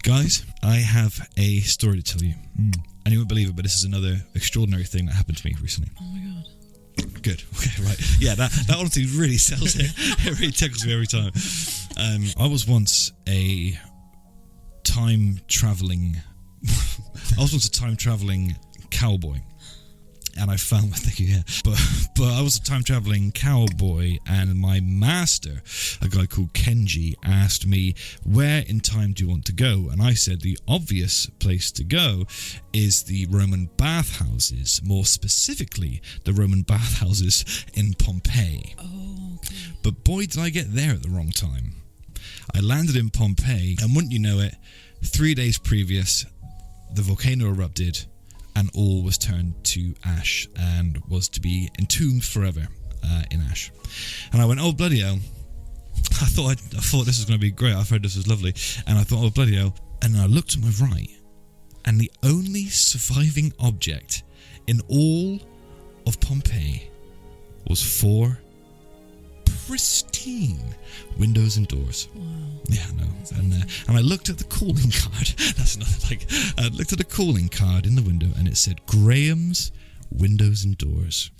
Guys, I have a story to tell you. And you won't believe it, but this is another extraordinary thing that happened to me recently. Oh my god. Good. Okay, right. Yeah, that honestly really sells it. It really tickles me every time. I was once a time traveling cowboy. And I found, thank you, yeah. But I was a time traveling cowboy, and my master, a guy called Kenji, asked me, where in time do you want to go? And I said the obvious place to go is the Roman bathhouses, more specifically the Roman bathhouses in Pompeii. Oh, okay. But boy, did I get there at the wrong time. I landed in Pompeii, and wouldn't you know it, 3 days previous, the volcano erupted, and all was turned to ash and was to be entombed forever in ash. And I went, oh bloody hell! I thought this was going to be great. I've heard this was lovely, and I thought, oh bloody hell! And then I looked to my right, and the only surviving object in all of Pompeii was 4 pristine windows and doors. Wow. Yeah, no. And I looked at the calling card. That's not like I looked at the calling card in the window, and it said Graham's Windows and Doors.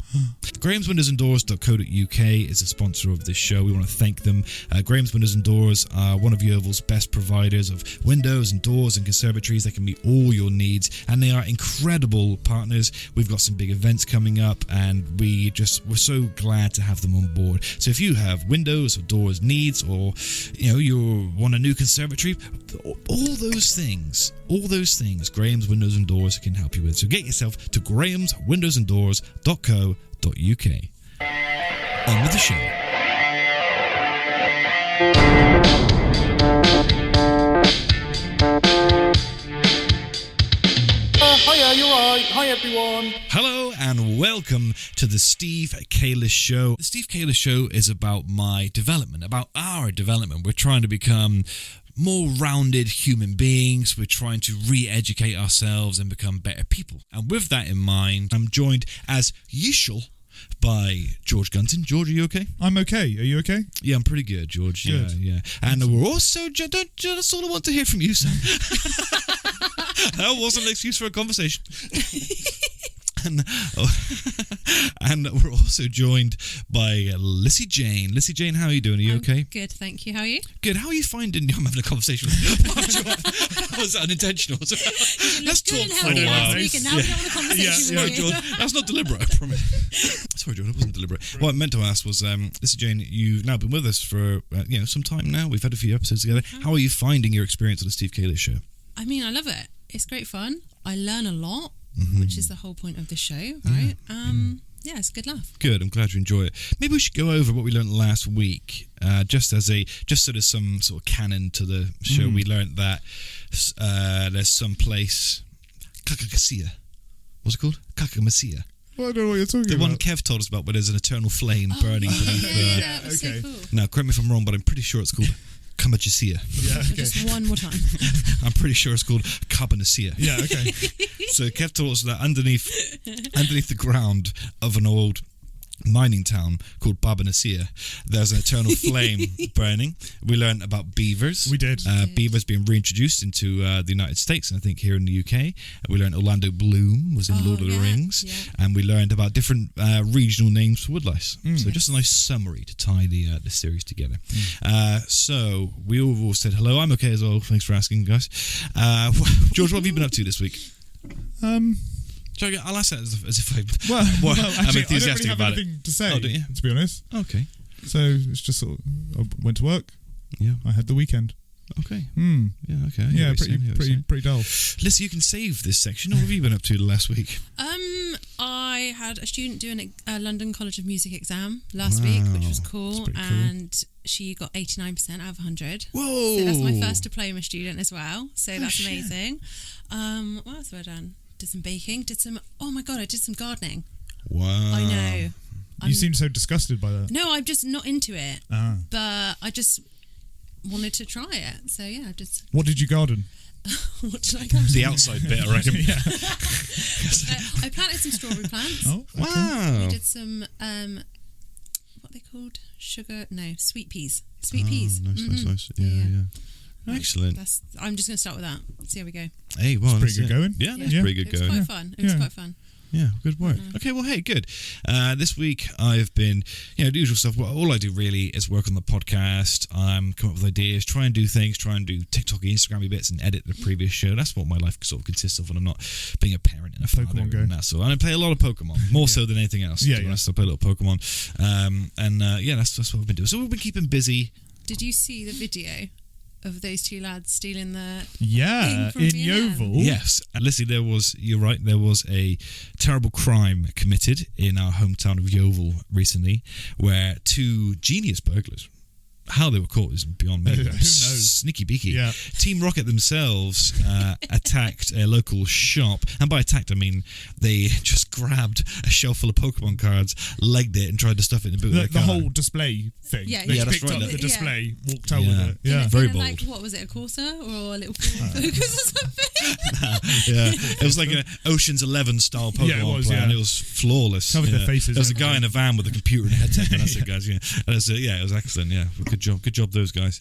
Graham's Windows and Doors.co.uk is a sponsor of this show. We want to thank them. Graham's Windows and Doors are one of Yeovil's best providers of windows and doors and conservatories that can meet all your needs, and they are incredible partners. We've got some big events coming up, and we're so glad to have them on board. So if you have windows or doors needs, or you want a new conservatory, all those things, Graham's Windows and Doors can help you with. So get yourself to grahamswindowsanddoors.co.uk. On with the show. Hiya, you're right. Hi everyone. Hello and welcome to the Steve Kalish Show. The Steve Kalish Show is about my development, about our development. We're trying to become more rounded human beings. We're trying to re-educate ourselves and become better people. And with that in mind, I'm joined as usual by George Gunton. George, are you okay? I'm okay. Are you okay? Yeah, I'm pretty good, George. Good. Yeah. And we're also, that's all I want to hear from you, Sam. That wasn't an excuse for a conversation. And we're also joined by Lissy Jane. Lissy Jane, how are you doing? Are you okay? Good, thank you. How are you? Good. How are you finding? I'm having a conversation with That was unintentional. Let's talk for a while. Last week, and now we don't want a conversation with you. George, that's not deliberate, I promise. Sorry, George, it wasn't deliberate. What I meant to ask was, Lissy Jane, you've now been with us for some time now. We've had a few episodes together. How are you finding your experience on the Steve Kalish Show? I mean, I love it. It's great fun. I learn a lot, which is the whole point of the show, right? Yeah, it's a good laugh. Good, I'm glad you enjoy it. Maybe we should go over what we learned last week, just so there's some sort of canon to the show. We learned that there's some place, Kakamasia. What's it called? Kakamasia. Well, I don't know what you're talking The about. one Kev told us about, where there's an eternal flame burning beneath. Yeah, that was so cool. Now, correct me if I'm wrong, but I'm pretty sure it's called Kamachisia. Yeah, okay. Just one more time. I'm pretty sure it's called Carbonacea. Yeah, okay. So Kev told us that underneath the ground of an old mining town called Barbanacea, there's an eternal flame burning. We learned about beavers. We did. Beavers being reintroduced into the United States, and I think here in the UK. We learned Orlando Bloom was in Lord of the Rings, and we learned about different regional names for woodlice. So just a nice summary to tie the series together. So we all said hello. I'm okay as well. Thanks for asking, guys. George, what have you been up to this week? I'll ask that as if I'm actually, enthusiastic I don't really have about it. anything to say, Oh, don't you? to be honest. Okay. So it's just sort of, I went to work. Yeah. I had the weekend. Okay. Yeah, okay. I hear Yeah, what you're saying. pretty dull. Lissy, you can save this section. What have you been up to the last week? I had a student doing a London College of Music exam last week, which was cool, and she got 89% out of 100. Whoa! So that's my first diploma student as well. So that's amazing. What else have I done? Did some baking. Oh my god, I did some gardening. Wow! I know. You seem so disgusted by that. No, I'm just not into it. But I just wanted to try it. So yeah, What did you garden? What did I garden? The outside bit, I reckon. Yeah. I planted some strawberry plants. Oh, okay. Wow! We did some what are they called? Sweet peas. Sweet peas. Nice. Yeah. Excellent. I'm just going to start with that. See how we go. Hey, well, Pretty good going. Yeah, that's pretty good It was going. quite fun. It was quite fun. Yeah, good work. Okay, well, hey, good. This week I've been, the usual stuff. Well, all I do really is work on the podcast, come up with ideas, try and do things, try and do TikTok, Instagram bits, and edit the previous show. That's what my life sort of consists of when I'm not being a parent and a father. Pokemon Go. And that sort. And I play a lot of Pokemon, more so than anything else. Yeah, to be honest. I play a little Pokemon, that's what we've been doing. So we've been keeping busy. Did you see the video of those two lads stealing the Yeah, thing from in B&M? Yeovil. Yes, and Lissy, you're right, there was a terrible crime committed in our hometown of Yeovil recently where two genius burglars, how they were caught is beyond me. Who knows? Sneaky beaky. Yeah. Team Rocket themselves attacked a local shop, and by attacked I mean they just grabbed a shelf full of Pokemon cards, legged it, and tried to stuff it in the boot of The their car. whole display thing. Yeah, They yeah, just that's picked right. up the Yeah. display, walked out Yeah. with it. Yeah. Very In a, bold. like, what was it, a Corsa or a little Focus or something? Yeah, it was like an Ocean's 11 style Pokemon Yeah, it was, plan. yeah. It was flawless. Covered their Yeah. faces, There was a everything. guy in a van with a computer and a headset, and that's it, guys. Yeah, and it was excellent. Yeah, good job, those guys.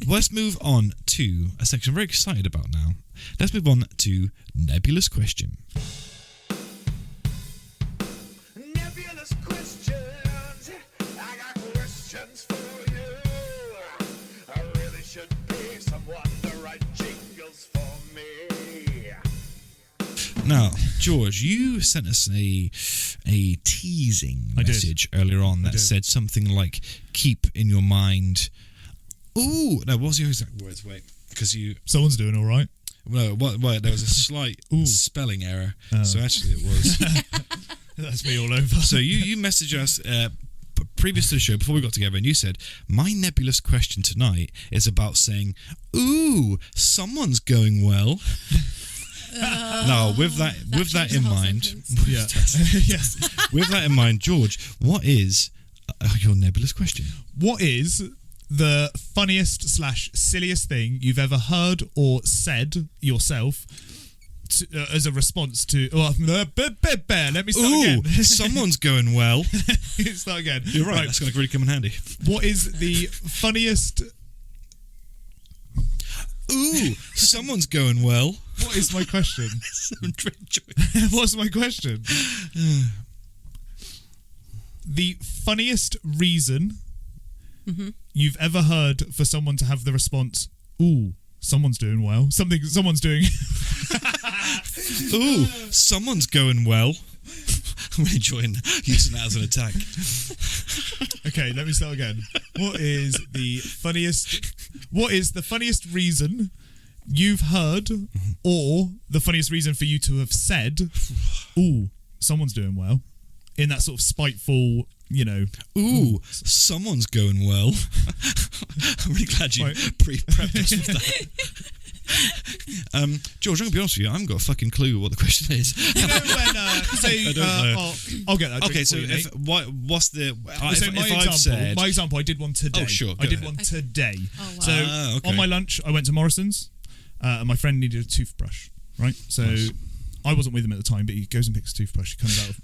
Let's move on to a section I'm very excited about now. Let's move on to Nebulous Question. Nebulous questions. I got questions for you. I really should pay someone to write jingles for me. Now, George, you sent us a teasing I did. message earlier on that did. said something like "keep in your mind." Ooh, no, what was your exact words? Wait, because you. Someone's doing all right. No, there was a slight spelling error. So actually it was. That's me all over. So you messaged us previous to the show, before we got together, and you said, my nebulous question tonight is about saying, ooh, someone's going well. Now, with that in mind, Yeah. Yes. with that in mind, George, what is your nebulous question? What is the funniest / silliest thing you've ever heard or said yourself as a response to? Let me start Ooh, again. someone's going well. Start again. You're right. That's going to really come in handy. What is the funniest? Ooh, someone's going well. What is my question? What's my question? The funniest reason you've ever heard for someone to have the response, ooh, someone's doing well. Someone's doing. Ooh, someone's going well. I'm really enjoying using that as an attack. Okay, let me start again. What is the funniest reason you've heard, or the funniest reason for you to have said, ooh, someone's doing well, in that sort of spiteful, Ooh, someone's going well. I'm really glad you pre-prepped us with that. George, I'm going to be honest with you, I haven't got a fucking clue what the question is. When, say, I don't know. I'll get that. Okay, drink so for you, mate. what's the... So my example, I did one today. Oh, sure, I go did ahead. one today. Oh, wow. So okay. on my lunch, I went to Morrison's, and my friend needed a toothbrush. Right, so Nice. I wasn't with him at the time, but he goes and picks a toothbrush. He comes out of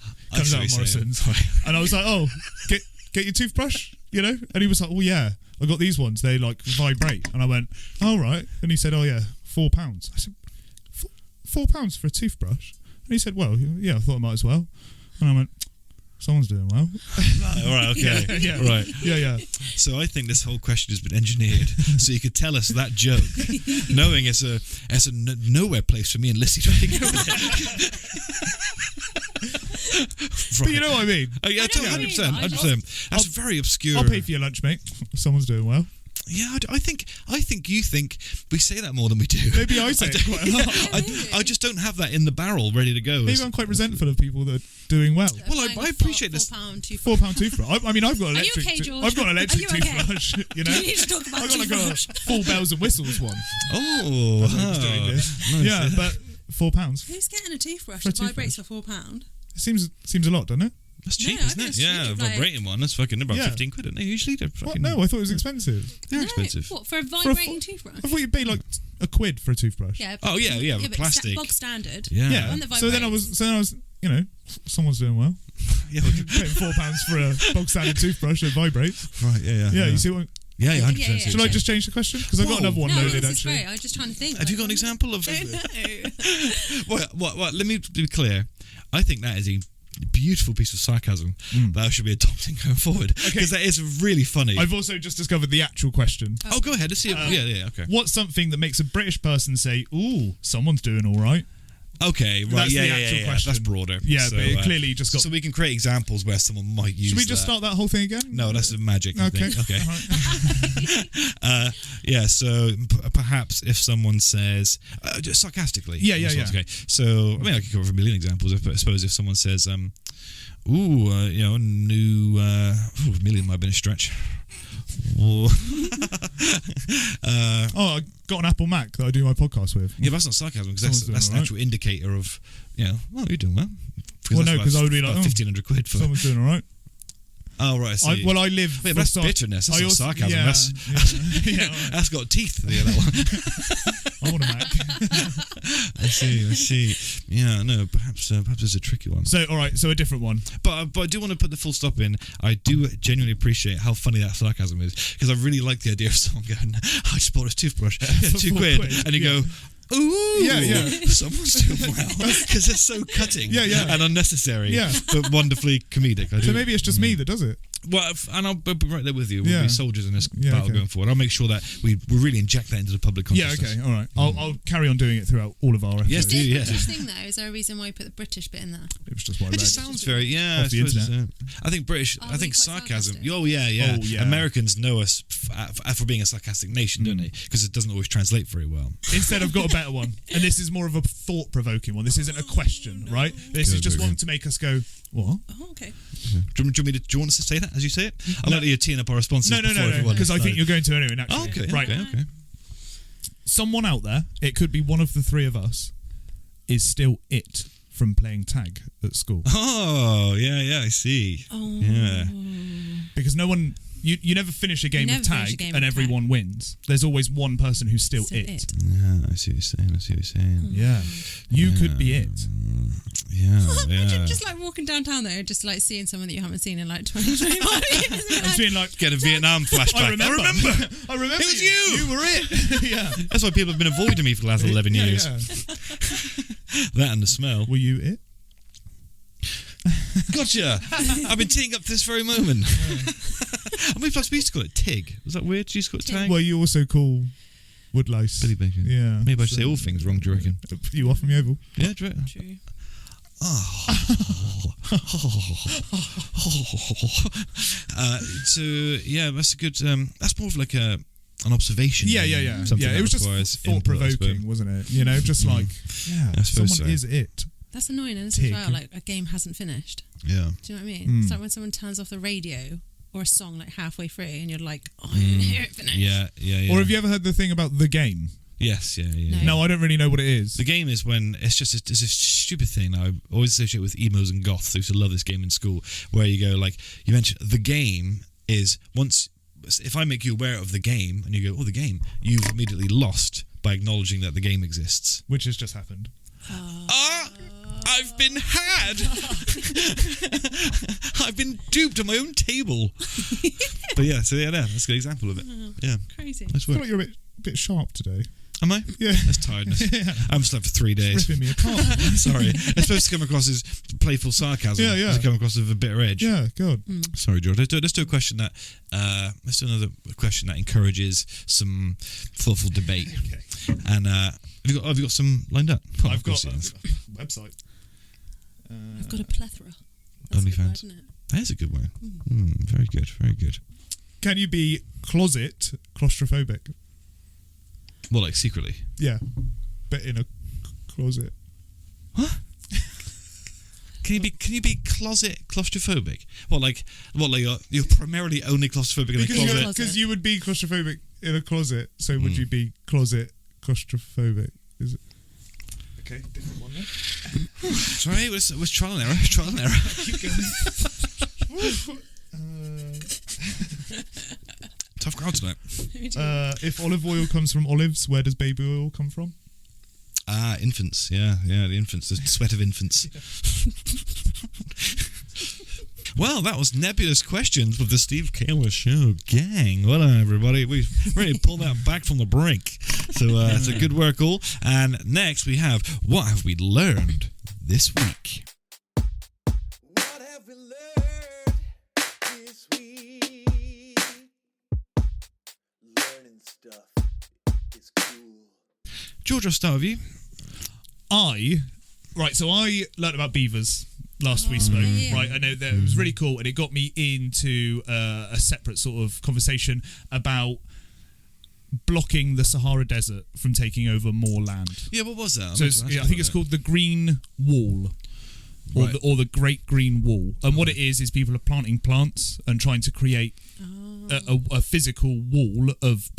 Morrison's, Right. and I was like, "Oh, get your toothbrush," And he was like, "Oh yeah, I got these ones. They like vibrate." And I went, "Oh right," and he said, "Oh yeah, £4." I said, £4 for a toothbrush?" And he said, "Well, yeah, I thought I might as well." And I went, "Someone's doing well." All right, okay. Yeah. Right. Yeah. So I think this whole question has been engineered so you could tell us that joke, knowing it's a nowhere place for me and Lissy to really go with it. But you know what I mean. Yeah, I know what you mean, 100%. but I 100%. That's very obscure. I'll pay for your lunch, mate. Someone's doing well. Yeah, I think you think we say that more than we do. Maybe I say it quite a lot. I just don't have that in the barrel ready to go. Maybe I'm quite resentful of people that are doing well. Well, I appreciate this. £4 toothbrush. £4 toothbrush. I mean, I've got an Are you electric. okay, George? I've got an electric Are you okay? toothbrush. You know, Do you need to talk about I've got like a toothbrush? full bells and whistles one. Oh, Who's doing this? nice. Yeah, but £4 Who's getting a toothbrush For a that vibrates for £4? seems a lot, doesn't it? That's cheap, No, I isn't think it? it's Yeah, cheap, a like- vibrating one. That's fucking about Yeah. 15 quid, isn't it? Usually they're What? fucking. No, I thought it was expensive. They're expensive. What, for a For a vibrating fo- toothbrush? I thought you'd pay like £1 for a toothbrush. Yeah. Oh, yeah, but plastic. bog standard. Yeah. Yeah. One that So then I vibrates. was, someone's doing well. Yeah, Paying £4 for a bog standard toothbrush that vibrates. right, yeah. Yeah, you see what? Yeah, Yeah, 100%. yeah, yeah. Shall I just change the question? Because I've got Whoa. another one No, loaded, this is actually. great. I was just trying to think. Have you got an example of? I don't know. What? Let me be clear. I think that is a beautiful piece of sarcasm that I should be adopting going forward, because that is really funny. I've also just discovered the actual question. Oh, go ahead. Let's see. Yeah, okay. What's something that makes a British person say, "Ooh, someone's doing all right"? Okay, right. That's yeah, the yeah, actual yeah. question. That's broader. Yeah, So, but it clearly just got. So we can create examples where someone might use. Should we just that. start that whole thing again? No, that's the magic. I Okay. think. Okay. All right. Yeah. So perhaps if someone says just sarcastically. Yeah. Okay. So I mean, I could come up with a million examples. But I suppose if someone says, "Ooh, new a million might have been a stretch." Oh, I got an Apple Mac that I do my podcast with. Yeah, but that's not sarcasm, because that's Someone's an doing actual indicator of, well, you're doing well. Well, no, because I would be like, 1,500 quid for. Someone's doing all right. Oh, right, I see. I live. Wait, but that's bitterness. That's not sarcasm. Yeah, That's yeah, that's got teeth. Yeah, that one. I want a Mac. I see. Yeah, no, perhaps it's a tricky one. So, all right, so a different one. But I do want to put the full stop in. I do genuinely appreciate how funny that sarcasm is, because I really like the idea of someone going, "I just bought a toothbrush for £2, quid, and you go, "Ooh, Yeah. someone's doing well," because it's so cutting, Yeah. and unnecessary, Yeah. but wonderfully comedic. I do. So maybe it's just me that does it. Well, and I'll be right there with you. We'll Yeah. be soldiers in this Yeah, battle okay. going forward. I'll make sure that we really inject that into the public Yeah, consciousness. okay, all right. I'll carry on doing it throughout all of our episodes. Yes, do you? Yeah. British thing though. Is there a reason why you put the British bit in there? It was just what I It just read. sounds very, I Off the suppose internet. I think British, Oh, I think we're quite sarcasm. sarcastic. Oh yeah. Oh, yeah. Americans know us for being a sarcastic nation, don't they? Because it doesn't always translate very well. Instead, I've got a better one. And this is more of a thought-provoking one. This isn't a question, right? This is Good, just good, one good. to make us go, what? Oh, okay. Do you want us to say that as you say it? I'll let you teeing up our responses. No, before everyone. because I think you're going to anyway, naturally. Oh, okay. Right. Okay. Someone out there, it could be one of the three of us, is still it from playing tag at school. Oh, yeah, I see. Oh. Yeah. Because no one... You never finish a game never of finish a tag game and of everyone wins. There's always one person who's still Still it. Yeah, I see what you're saying. Yeah. You could be it. Yeah, Imagine just like walking downtown there, just like seeing someone that you haven't seen in like 20, 25 years. I'm feeling like... Get a Vietnam flashback. I remember. I remember. It was you. You were it. Yeah. That's why people have been avoiding me for the last 11 Yeah, years. yeah. That and the smell. Were you it? Gotcha. I've been teeing up to this very moment. I mean, plus we used to call it Tig. Was that weird? Did you used to call it Tag? Well, you also call Woodlice. Billy Bacon. Yeah. Maybe I should say all things wrong, do you reckon? You off from the Oval? Yeah, do you reckon? True. So, yeah, that's a good... that's more of like an observation. Yeah. Something Yeah, that it was just requires thought-provoking, input, wasn't it? You know, just like, yeah, I suppose someone so. is it. That's annoying, isn't it, Tig. as well? Like a game hasn't finished. Yeah. Do you know what I mean? Mm. It's like when someone turns off the radio or a song like halfway through and you're like, oh, I didn't hear it finish. Yeah. Or have you ever heard the thing about the game? Yes, yeah. No. No, I don't really know what it is. The game is when it's a stupid thing that I always associate with emos and goths. I used to love this game in school, where you go like, you mentioned the game is once, if I make you aware of the game and you go, oh, the game, you've immediately lost by acknowledging that the game exists. Which has just happened. I've been had. I've been duped on my own table. But yeah, so yeah, that's a good example of it. Yeah, Crazy. nice I feel work. like you're a bit sharp today. Am I? Yeah. That's tiredness. Yeah. I haven't slept for 3 days. Ripping me apart. Sorry. It's supposed to come across as playful sarcasm. Yeah, yeah. It's come across with a bitter edge. Yeah, God. Sorry, George. Let's do a question that let's do another question that encourages some thoughtful debate. Okay. And have you got some lined up? Oh, I've of got course a he has. website. I've got a plethora. That's a good OnlyFans. word, isn't it? That is a good one. Very good. Very good. Can you be closet claustrophobic? Well, like secretly. Yeah, but in a closet. Can you be closet claustrophobic? You're primarily only claustrophobic in a closet. Because you would be claustrophobic in a closet, so would you be closet claustrophobic? Is it? Okay, different one then. Sorry, it was trial and error. Trial and error. Tough crowd tonight. If olive oil comes from olives, where does baby oil come from? Infants. Yeah, the infants. The sweat of infants. Well, that was Nebulous Questions with the Steve Kaler Show gang. Well done, everybody. We've really pulled that back from the brink. So it's a good work all. And next we have What Have We Learned This Week? What have we learned this week? Learning stuff is cool. George, I'll start with you. So I learnt about beavers last we spoke, yeah. right? I know that it was really cool, and it got me into a separate sort of conversation about blocking the Sahara Desert from taking over more land. Yeah, what was that? So I think it's called the Green Wall, or the Great Green Wall. And what it is people are planting plants and trying to create a physical wall of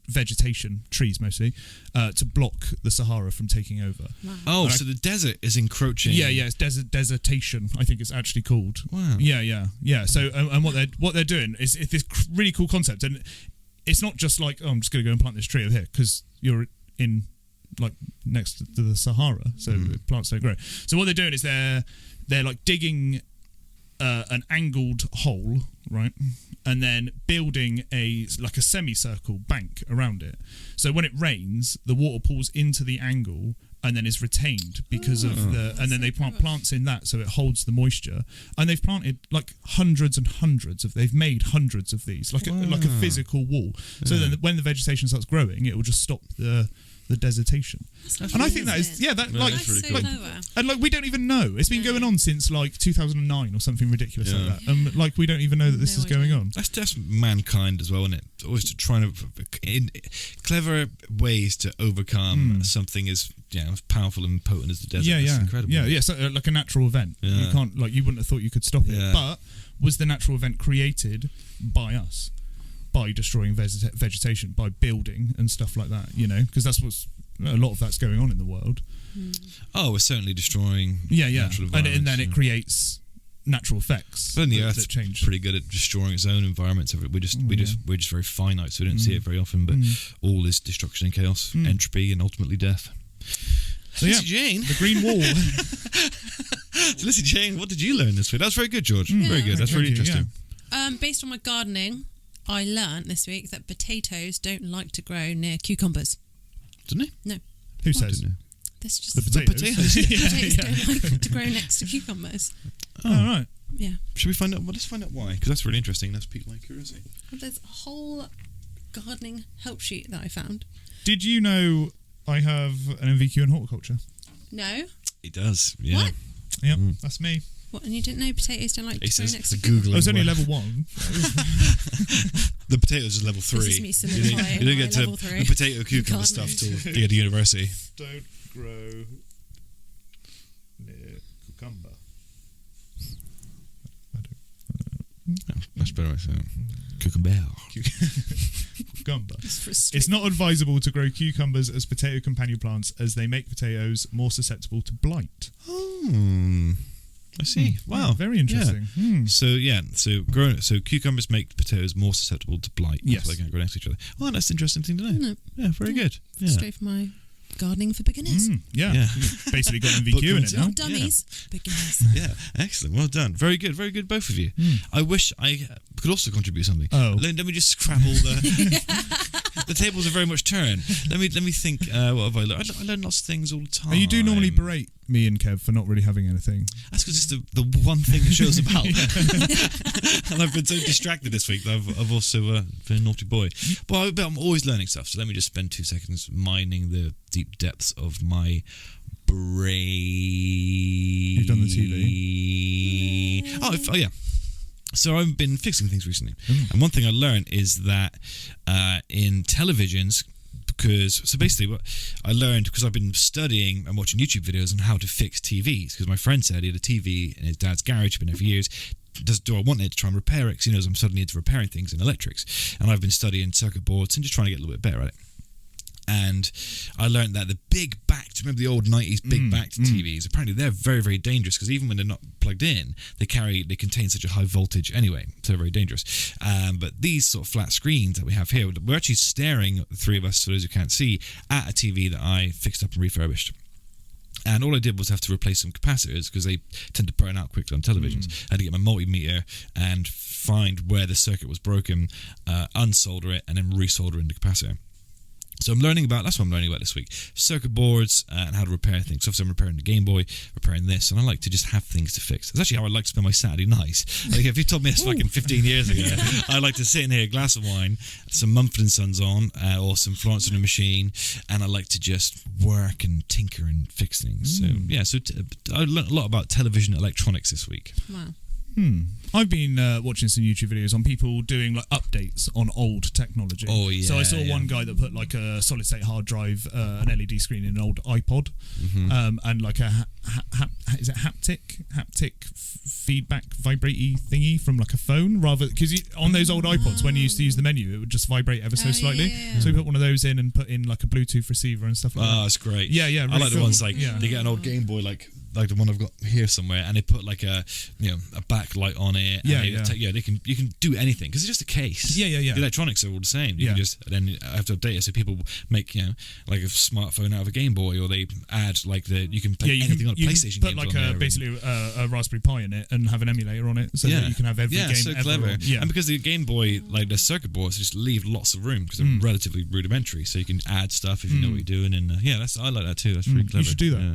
vegetation, trees mostly, to block the Sahara from taking over. Wow. Oh, so the desert is encroaching. Yeah, it's desertation, I think it's actually called. Wow. Yeah. So and what they're doing is it's this really cool concept, and it's not just like, oh, I'm just going to go and plant this tree over here because you're in like next to the Sahara, so plants don't grow. So what they're doing is they're like digging an angled hole, right, and then building a semicircle bank around it. So when it rains, the water pools into the angle and then is retained because of and then they plant plants in that so it holds the moisture. And they've planted like hundreds and hundreds they've made hundreds of these, like a physical wall. So then when the vegetation starts growing, it will just stop the desertation. And I think that is that's really cool. And we don't even know. It's been going on since like 2009 or something ridiculous like that. And we don't even know that this is going on. That's mankind as well, isn't it? Always trying to clever ways to overcome something as powerful and potent as the desert. That's incredible. Yeah. So, like a natural event. Yeah. You can't you wouldn't have thought you could stop it. But was the natural event created by us? By destroying vegetation, by building and stuff like that, because that's what's a lot of that's going on in the world. Oh, we're certainly destroying natural and environments. then it creates natural effects. But the that Earth's change. pretty good at destroying its own environments. We're just very finite, so we don't see it very often. But all is destruction and chaos, entropy, and ultimately death. So Lissy Jane, the Green Wall. So Lissy Jane, what did you learn this week? That was very good, George. Very good. That's really interesting. Based on my gardening, I learned this week that potatoes don't like to grow near cucumbers. Didn't he? No. Who says? That's just The potatoes. potatoes don't like to grow next to cucumbers. Oh, right. Yeah. Should we find out? Well, let's find out why, because that's really interesting. That's piqued my curiosity. Well, there's a whole gardening help sheet that I found. Did you know I have an MVQ in horticulture? No. He does. Yeah. What? Yep, that's me. What? And you didn't know potatoes don't like to grow next to Googling. cucumbers? I was only word. level 1. The potatoes is level 3. This is me You solidifying don't my get to level 3. the potato cucumber Gardening. stuff till you get to university. Don't grow near cucumber. That's better. I say. Cucumber. Cucumber. It's frustrating. It's not advisable to grow cucumbers as potato companion plants as they make potatoes more susceptible to blight. I see. Wow, very interesting. Yeah. So cucumbers make potatoes more susceptible to blight. Yes. So they can't grow next to each other. Oh, that's an interesting thing to know. No. Yeah, very good. Yeah. Straight from my gardening for beginners. Yeah. Yeah. You've basically got an Book MVQ in it content. now. Not dummies, beginners. Yeah, excellent. Well done. Very good, both of you. I wish I could also contribute something. Oh. Let me just scrabble the. The tables are very much turned. Let me think. What have I learned? I learn lots of things all the time. And you do normally berate me and Kev for not really having anything. That's because it's the one thing the show's about. And I've been so distracted this week that I've also been a naughty boy. But I'm always learning stuff. So let me just spend 2 seconds mining the deep depths of my brain. You've done the TV. Oh yeah. So I've been fixing things recently, and one thing I learned is that in televisions, so basically what I learned, because I've been studying and watching YouTube videos on how to fix TVs, because my friend said he had a TV in his dad's garage, been there for years. Do I want it to try and repair it? Because he knows I'm suddenly into repairing things in electrics, and I've been studying circuit boards and just trying to get a little bit better at it. And I learned that the big backed, remember the old 90s big backed TVs, apparently they're very, very dangerous, because even when they're not plugged in, they contain such a high voltage anyway, so they're very dangerous. But these sort of flat screens that we have here, we're actually staring, the three of us, for those who can't see, at a TV that I fixed up and refurbished. And all I did was have to replace some capacitors because they tend to burn out quickly on televisions. I had to get my multimeter and find where the circuit was broken, unsolder it, and then resolder in the capacitor. So that's what I'm learning about this week. Circuit boards and how to repair things. So obviously I'm repairing the Game Boy, repairing this, and I like to just have things to fix. It's actually how I like to spend my Saturday nights. Like if you told me this fucking 15 years ago, I like to sit in here, a glass of wine, some Mumford & Sons on, or some Florence and the Machine, and I like to just work and tinker and fix things. So yeah, I learned a lot about television electronics this week. Wow. I've been watching some YouTube videos on people doing like updates on old technology. Oh yeah. So I saw one guy that put like a solid state hard drive, an LED screen in an old iPod, and like a is it haptic feedback vibrate-y thingy from like a phone, rather because on those old iPods when you used to use the menu it would just vibrate ever so slightly. So we put one of those in and put in like a Bluetooth receiver and stuff like that. Oh, that's great. Yeah, really I like the cool. ones like they get an old Game Boy like the one I've got here somewhere, and they put like a backlight on it. And you can do anything because it's just a case. Yeah. The electronics are all the same. You can just then have to update it. So people make like a smartphone out of a Game Boy, or they add like you can play anything on a PlayStation. You can put like basically a Raspberry Pi in it and have an emulator on it, so that you can have every game so ever. clever. Yeah. And because the Game Boy, like the circuit boards, just leave lots of room because they're relatively rudimentary, so you can add stuff if you know what you're doing. And I like that too. That's really clever. You should do that. Yeah.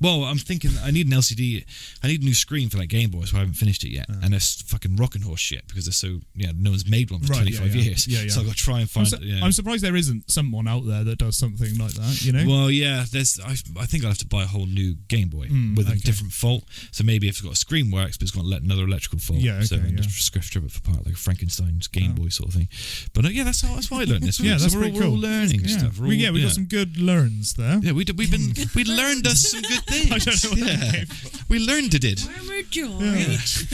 Well, I'm thinking I need an LCD. I need a new screen for that Game Boy, so I haven't finished it yet. And it's fucking rocking horse shit because they're so no one's made one for 25 years. So I've got to try and find. I'm surprised there isn't someone out there that does something like that. You know. Well, yeah. I think I'll have to buy a whole new Game Boy with a different fault. So maybe if it's got a screen works, but it's got another electrical fault. Just strip it apart like a Frankenstein's Game Boy sort of thing. But that's why I learned this. That's we're pretty all cool. learning stuff. We got some good learns there. Yeah, we learned us some good things. I don't know what that came. We learned it. Farmer George.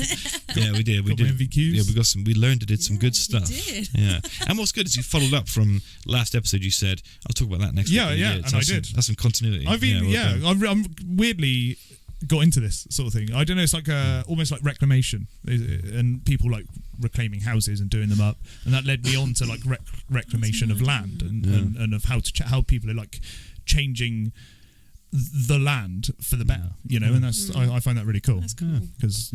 Yeah, we did. We Got my did. MVQs. Yeah, we got some. We learned it. Did some good stuff. did. Yeah, and what's good is you followed up from last episode. You said I'll talk about that next week. Yeah, and I did. That's some continuity. I've been I'm weirdly got into this sort of thing. I don't know. It's like almost like reclamation, and people like reclaiming houses and doing them up, and that led me on to like reclamation of land and of how people are like changing the land for the better, and that's I find that really cool. That's cool. Because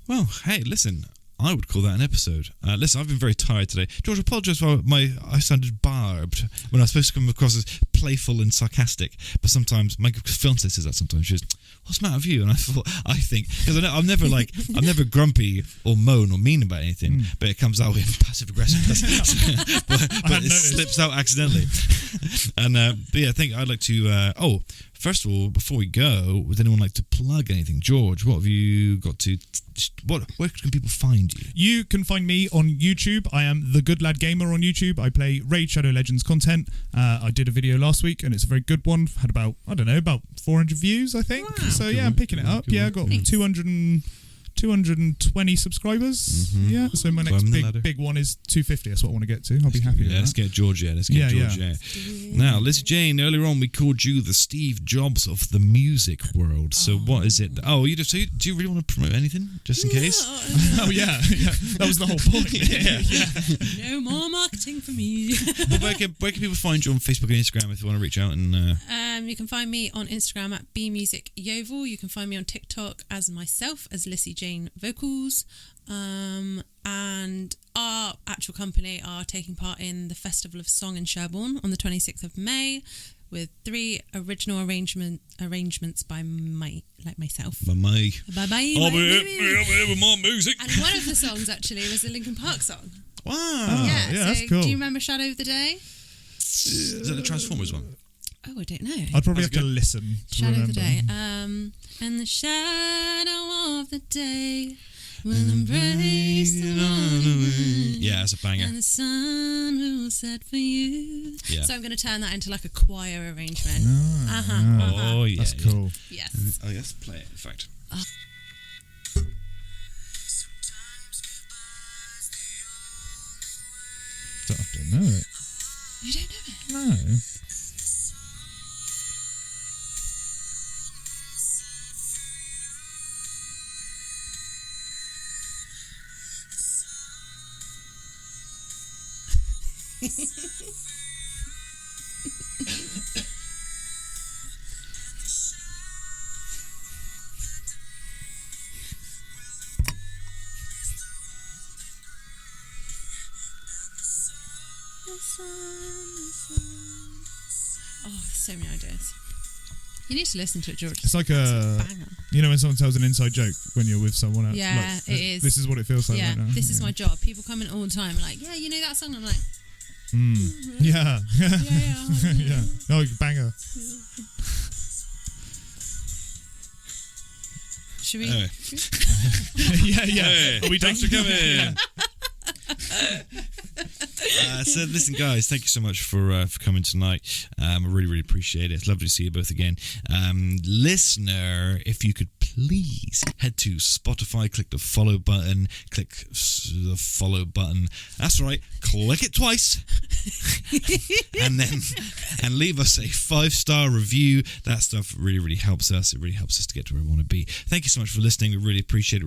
Well, hey, listen. I would call that an episode. Listen, I've been very tired today. George, I apologise for I sounded barbed when I was supposed to come across as playful and sarcastic. But sometimes my fiance says that sometimes. She goes, "What's the matter with you?" And I think because I'm never grumpy or moan or mean about anything, but it comes out in passive aggressiveness. but it slips out accidentally. And I think I'd like to. First of all, before we go, would anyone like to plug anything? George, what have you got to... Where can people find you? You can find me on YouTube. I am The Good Lad Gamer on YouTube. I play Raid Shadow Legends content. I did a video last week, and it's a very good one. Had about 400 views, I think. Wow. So, I'm picking it up. I got 220 subscribers. Yeah, so my next big one is 250. That's what I want to get to. I'll be happy with that. Let's get George. Let's get George. Now, Lissy Jane, earlier on we called you the Steve Jobs of the music world. So what is it? Oh, do you really want to promote anything, just in case? Oh yeah, that was the whole point. No more marketing for me. Well, where can people find you on Facebook and Instagram if they want to reach out? And you can find me on Instagram at bmusicyoval. You can find me on TikTok as myself, as Lissy Jane Vocals. And our actual company are taking part in the Festival of Song in Sherborne on the 26th of May with 3 original arrangements by myself. By me. By me. I'll be here with my music. And one of the songs actually was a Linkin Park song. Wow. That's cool. Do you remember Shadow of the Day? Is that the Transformers one? Oh, I don't know. I'd probably have to listen to Shadow remember. of the Day. And the shadow of the day will embrace the morning. Yeah, that's a banger. And the sun will set for you. Yeah. So I'm going to turn that into like a choir arrangement. Oh, yeah. That's cool. Yes. Oh, yes, play it, in fact. I don't know it. You don't know it? No. Oh, so many ideas. You need to listen to it, George. It's like banger. you know, when someone tells an inside joke when you're with someone else. Yeah, like, it is. This is what it feels like Yeah, right now. this is my job. People come in all the time like, yeah, you know that song? I'm like, Yeah. yeah. Yeah. Oh, banger. Should we? Anyway. Yeah. Hey, Are we done? thanks for coming. So listen, guys, thank you so much for coming tonight. I really appreciate it. It's lovely to see you both again. Listener, if you could please head to Spotify, click the follow button, that's right, click it twice and leave us a 5-star review. That stuff really helps us. It really helps us to get to where we want to be. Thank you so much for listening. We really appreciate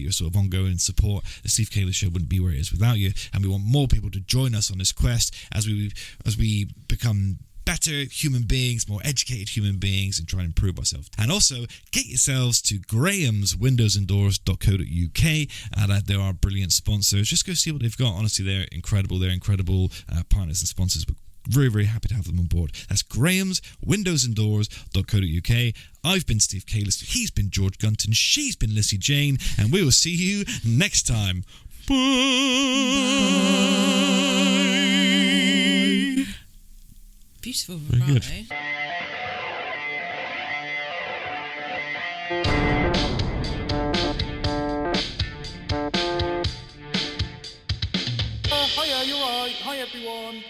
your sort of ongoing support. The Steve Kayla Show wouldn't be where it is without you, and we want more people to join us on this quest as we become better human beings, more educated human beings, and try and improve ourselves. And also, get yourselves to grahamswindowsanddoors.co.uk. They're our brilliant sponsors. Just go see what they've got. Honestly, they're incredible. They're incredible partners and sponsors. We're very happy to have them on board. That's grahamswindowsanddoors.co.uk. I've been Steve Kalis. He's been George Gunton. She's been Lissy Jane. And we will see you next time. Bye. Beautiful Very good. vibrato. Hiya, you're right. Hi everyone.